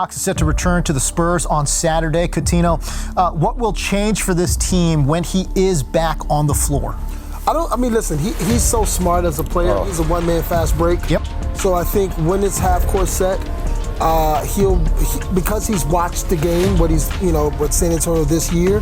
Fox is set to return to the Spurs on Saturday. Coutinho, what will change for this team when he is back on the floor? Listen, he's so smart as a player. He's a one-man fast break. Yep. So I think when it's half-court set, because he's watched the game, with San Antonio this year,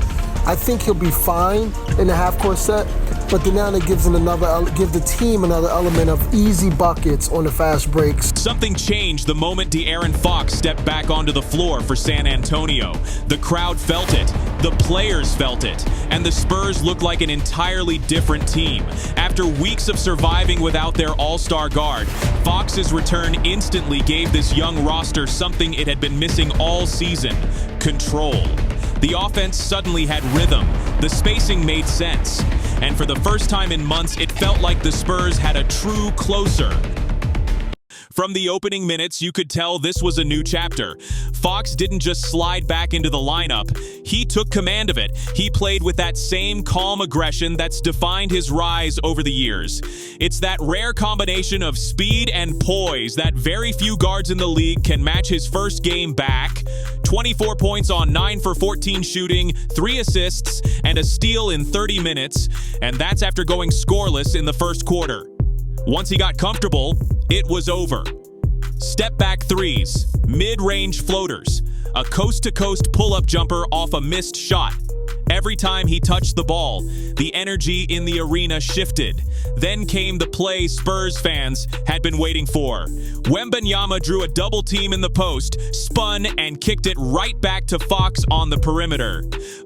I think he'll be fine in the half-court set. But then now it gives the team another element of easy buckets on the fast breaks. Something changed the moment De'Aaron Fox stepped back onto the floor for San Antonio. The crowd felt it, the players felt it, and the Spurs looked like an entirely different team. After weeks of surviving without their all-star guard, Fox's return instantly gave this young roster something it had been missing all season: control. The offense suddenly had rhythm, the spacing made sense, and for the first time in months, it felt like the Spurs had a true closer. From the opening minutes, you could tell this was a new chapter. Fox didn't just slide back into the lineup, he took command of it. He played with that same calm aggression that's defined his rise over the years. It's that rare combination of speed and poise that very few guards in the league can match. His first game back, 24 points on 9 for 14 shooting, 3 assists, and a steal in 30 minutes, and that's after going scoreless in the first quarter. Once he got comfortable, it was over. Step-back threes, mid-range floaters, a coast-to-coast pull-up jumper off a missed shot. Every time he touched the ball, the energy in the arena shifted. Then came the play Spurs fans had been waiting for. Wembanyama drew a double team in the post, spun, and kicked it right back to Fox on the perimeter.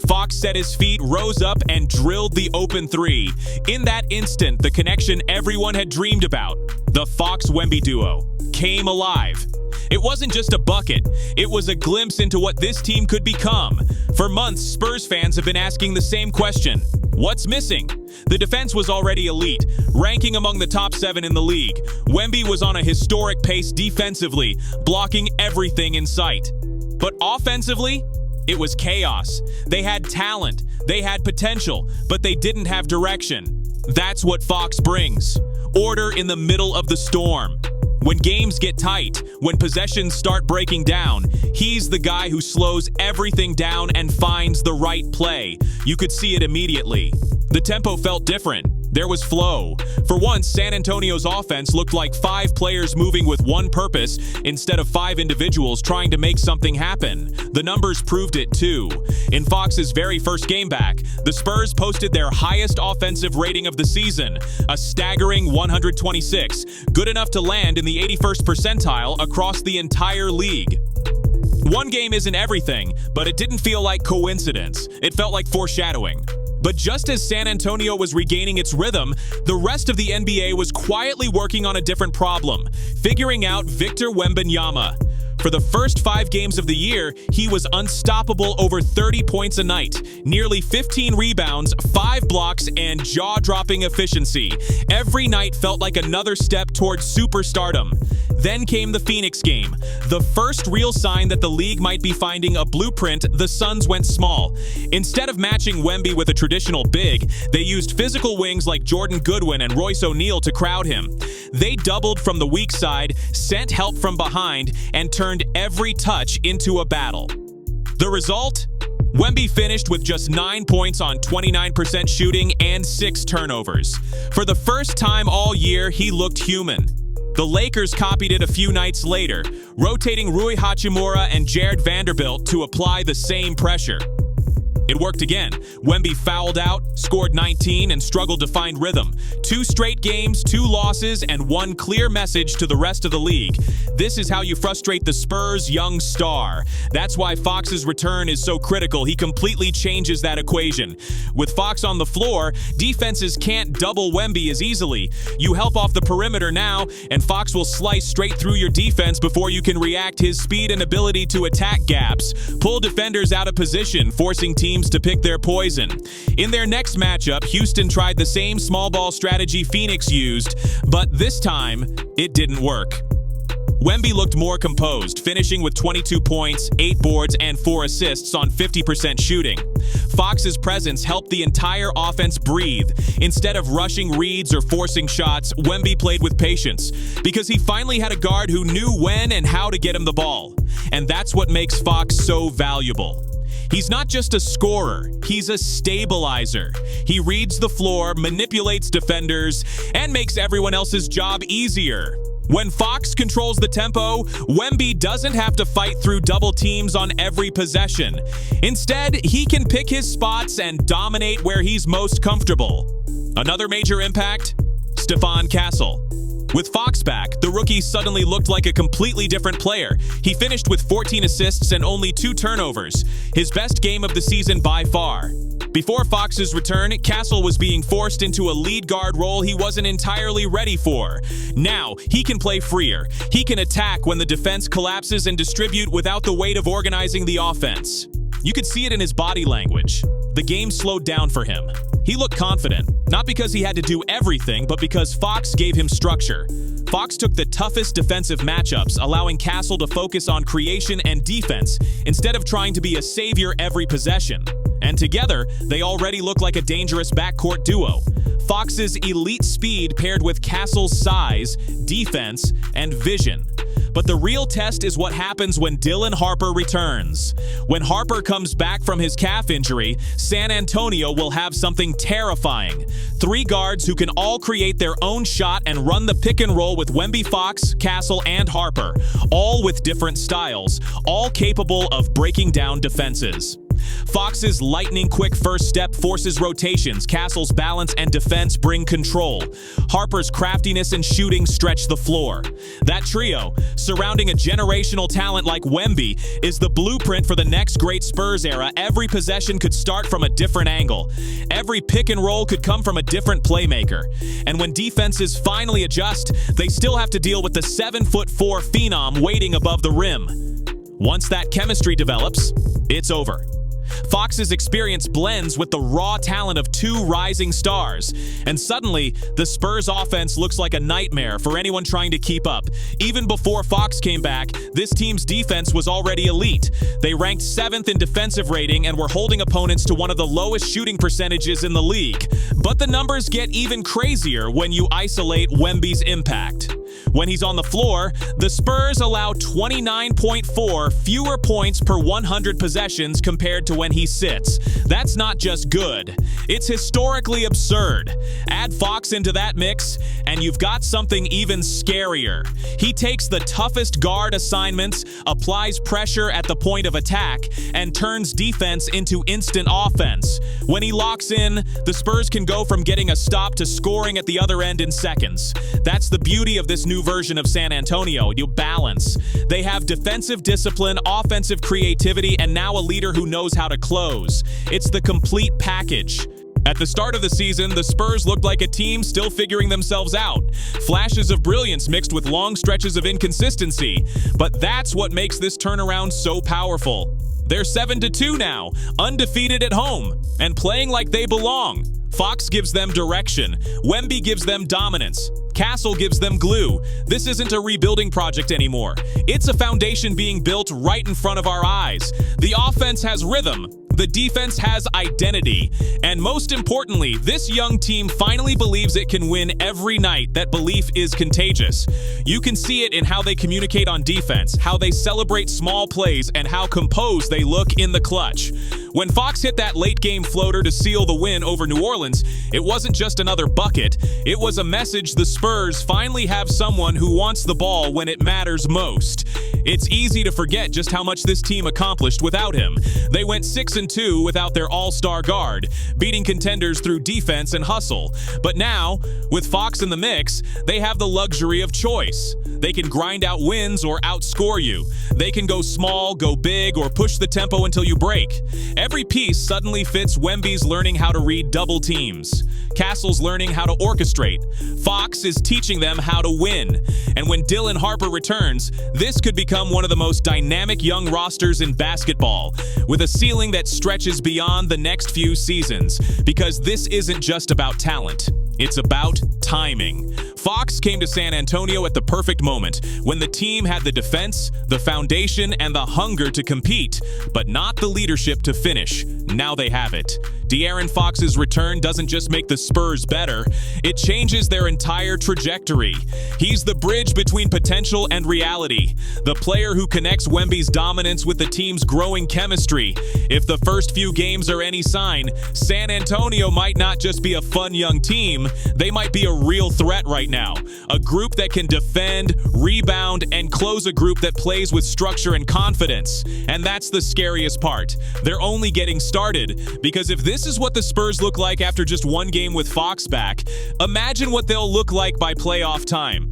Fox set his feet, rose up, and drilled the open three. In that instant, the connection everyone had dreamed about, the Fox-Wemby duo, came alive. It wasn't just a bucket, it was a glimpse into what this team could become. For months, Spurs fans have been asking the same question: what's missing? The defense was already elite, ranking among the top 7 in the league. Wemby was on a historic pace defensively, blocking everything in sight. But offensively, it was chaos. They had talent, they had potential, but they didn't have direction. That's what Fox brings: order in the middle of the storm. When games get tight, when possessions start breaking down, he's the guy who slows everything down and finds the right play. You could see it immediately. The tempo felt different. There was flow. For once, San Antonio's offense looked like 5 players moving with one purpose instead of 5 individuals trying to make something happen. The numbers proved it too. In Fox's very first game back, the Spurs posted their highest offensive rating of the season, a staggering 126, good enough to land in the 81st percentile across the entire league. One game isn't everything, but it didn't feel like coincidence. It felt like foreshadowing. But just as San Antonio was regaining its rhythm, the rest of the NBA was quietly working on a different problem: figuring out Victor Wembanyama. For the first 5 games of the year, he was unstoppable, over 30 points a night, nearly 15 rebounds, 5 blocks, and jaw-dropping efficiency. Every night felt like another step towards superstardom. Then came the Phoenix game, the first real sign that the league might be finding a blueprint. The Suns went small. Instead of matching Wemby with a traditional big, they used physical wings like Jordan Goodwin and Royce O'Neal to crowd him. They doubled from the weak side, sent help from behind, and turned every touch into a battle. The result? Wemby finished with just 9 points on 29% shooting and 6 turnovers. For the first time all year, he looked human. The Lakers copied it a few nights later, rotating Rui Hachimura and Jared Vanderbilt to apply the same pressure. It worked again. Wemby fouled out, scored 19, and struggled to find rhythm. 2 straight games, 2 losses, and 1 clear message to the rest of the league: this is how you frustrate the Spurs' young star. That's why Fox's return is so critical. He completely changes that equation. With Fox on the floor, defenses can't double Wemby as easily. You help off the perimeter now, and Fox will slice straight through your defense before you can react. His speed and ability to attack gaps pull defenders out of position, forcing teams to pick their poison. In their next matchup, Houston tried the same small ball strategy Phoenix used, but this time, it didn't work. Wemby looked more composed, finishing with 22 points, 8 boards, and 4 assists on 50% shooting. Fox's presence helped the entire offense breathe. Instead of rushing reads or forcing shots, Wemby played with patience, because he finally had a guard who knew when and how to get him the ball. And that's what makes Fox so valuable. He's not just a scorer, he's a stabilizer. He reads the floor, manipulates defenders, and makes everyone else's job easier. When Fox controls the tempo, Wemby doesn't have to fight through double teams on every possession. Instead, he can pick his spots and dominate where he's most comfortable. Another major impact? Stephon Castle. With Fox back, the rookie suddenly looked like a completely different player. He finished with 14 assists and only 2 turnovers, his best game of the season by far. Before Fox's return, Castle was being forced into a lead guard role he wasn't entirely ready for. Now, he can play freer. He can attack when the defense collapses and distribute without the weight of organizing the offense. You could see it in his body language. The game slowed down for him. He looked confident, not because he had to do everything, but because Fox gave him structure. Fox took the toughest defensive matchups, allowing Castle to focus on creation and defense instead of trying to be a savior every possession. And together, they already look like a dangerous backcourt duo. Fox's elite speed paired with Castle's size, defense, and vision. But the real test is what happens when Dylan Harper returns. When Harper comes back from his calf injury, San Antonio will have something terrifying. 3 guards who can all create their own shot and run the pick and roll with Wemby, Fox, Castle, and Harper, all with different styles, all capable of breaking down defenses. Fox's lightning-quick first step forces rotations. Castle's balance and defense bring control. Harper's craftiness and shooting stretch the floor. That trio, surrounding a generational talent like Wemby, is the blueprint for the next great Spurs era. Every possession could start from a different angle. Every pick and roll could come from a different playmaker. And when defenses finally adjust, they still have to deal with the 7'4" phenom waiting above the rim. Once that chemistry develops, it's over. Fox's experience blends with the raw talent of 2 rising stars, and suddenly, the Spurs offense looks like a nightmare for anyone trying to keep up. Even before Fox came back, this team's defense was already elite. They ranked 7th in defensive rating and were holding opponents to one of the lowest shooting percentages in the league. But the numbers get even crazier when you isolate Wemby's impact. When he's on the floor, the Spurs allow 29.4 fewer points per 100 possessions compared to when he sits. That's not just good. It's historically absurd. Add Fox into that mix, and you've got something even scarier. He takes the toughest guard assignments, applies pressure at the point of attack, and turns defense into instant offense. When he locks in, the Spurs can go from getting a stop to scoring at the other end in seconds. That's the beauty of this new version of San Antonio. You balance. They have defensive discipline, offensive creativity, and now a leader who knows how to close. It's the complete package. At the start of the season, the Spurs looked like a team still figuring themselves out. Flashes of brilliance mixed with long stretches of inconsistency. But that's what makes this turnaround so powerful. They're 7-2 now, undefeated at home, and playing like they belong. Fox gives them direction. Wemby gives them dominance. Castle gives them glue. This isn't a rebuilding project anymore. It's a foundation being built right in front of our eyes. The offense has rhythm. The defense has identity. And most importantly, this young team finally believes it can win every night. That belief is contagious. You can see it in how they communicate on defense, how they celebrate small plays, and how composed they look in the clutch. When Fox hit that late-game floater to seal the win over New Orleans, it wasn't just another bucket. It was a message the Spurs finally have someone who wants the ball when it matters most. It's easy to forget just how much this team accomplished without him. They went 6-2 without their all-star guard, beating contenders through defense and hustle. But now, with Fox in the mix, they have the luxury of choice. They can grind out wins or outscore you. They can go small, go big, or push the tempo until you break. Every piece suddenly fits. Wemby's learning how to read double teams. Castle's learning how to orchestrate. Fox is teaching them how to win. And when Dylan Harper returns, this could become one of the most dynamic young rosters in basketball, with a ceiling that stretches beyond the next few seasons. Because this isn't just about talent, it's about time. timing. Fox came to San Antonio at the perfect moment, when the team had the defense, the foundation, and the hunger to compete, but not the leadership to finish. Now they have it. De'Aaron Fox's return doesn't just make the Spurs better, it changes their entire trajectory. He's the bridge between potential and reality, the player who connects Wemby's dominance with the team's growing chemistry. If the first few games are any sign, San Antonio might not just be a fun young team, they might be a real threat right now. A group that can defend, rebound, and close a group that plays with structure and confidence. And that's the scariest part. They're only getting started, because if this is what the Spurs look like after just one game with Fox back, imagine what they'll look like by playoff time.